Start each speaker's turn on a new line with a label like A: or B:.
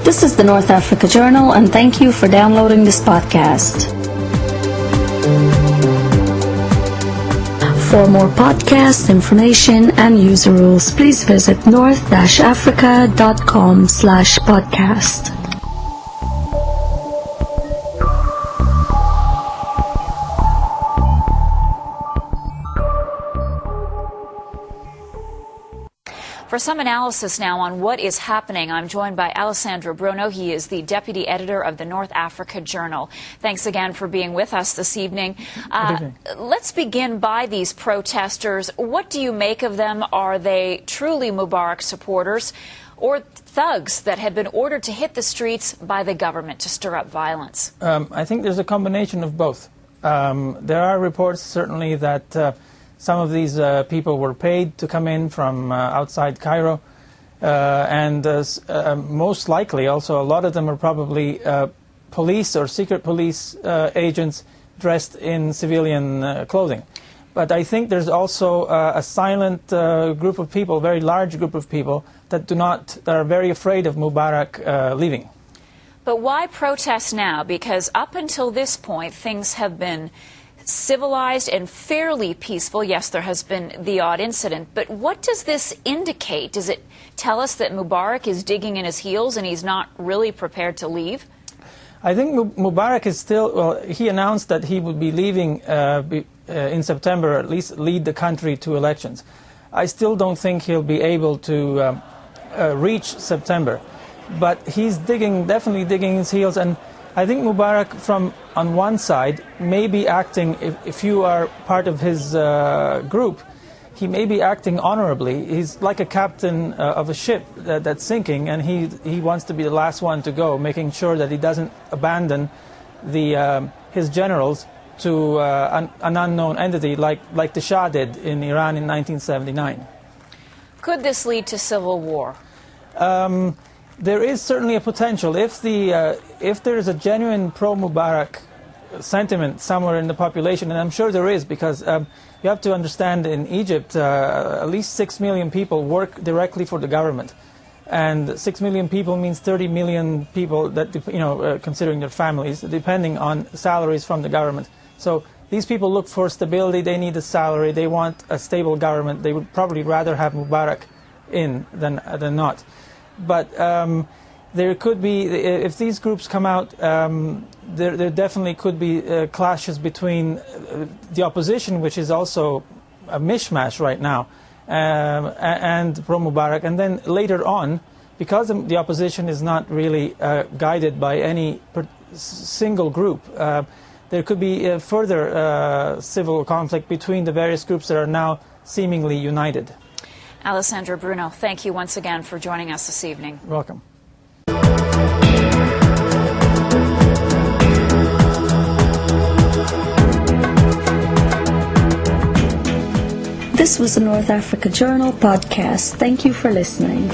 A: This is the North Africa Journal, and thank you for downloading this podcast. For more podcast information and user rules, please visit north-africa.com/podcast.
B: For some analysis now on what is happening, I'm joined by Bruno. He is the deputy editor of the North Africa Journal. Thanks again for being with us this evening. Let's begin by these protesters. What do you make of them? Are they truly Mubarak supporters or thugs that have been ordered to hit the streets by the government to stir up violence?
C: I think there's a combination of both. There are reports certainly that some of these people were paid to come in from outside Cairo, and most likely also a lot of them are probably police or secret police agents dressed in civilian clothing. But I think there's also a silent group of people, very large group of people that are very afraid of Mubarak leaving.
B: But why protest now? Because up until this point, things have been civilized and fairly peaceful. Yes, there has been the odd incident, but what does this indicate? Does it tell us that Mubarak is digging in his heels and he's not really prepared to leave?
C: I think Mubarak is still, well, he announced that he would be leaving in September, at least lead the country to elections. I still don't think he'll be able to reach September, but he's definitely digging his heels. And I think Mubarak, on one side, may be acting, if you are part of his group, he may be acting honorably. He's like a captain of a ship that's sinking, and he wants to be the last one to go, making sure that he doesn't abandon his generals to an unknown entity like the Shah did in Iran in 1979.
B: Could this lead to civil war?
C: There is certainly a potential. If there is a genuine pro-Mubarak sentiment somewhere in the population, and I'm sure there is, because you have to understand, in Egypt, at least 6 million people work directly for the government, and 6 million people means 30 million people that, considering their families, depending on salaries from the government. So these people look for stability. They need a salary. They want a stable government. They would probably rather have Mubarak in than not. But there could be, if these groups come out, there definitely could be clashes between the opposition, which is also a mishmash right now, and pro-Mubarak. And then later on, because the opposition is not really guided by any single group, there could be further civil conflict between the various groups that are now seemingly united.
B: Bruno, thank you once again for joining us this evening.
C: You're welcome.
A: This was the North Africa Journal podcast. Thank you for listening.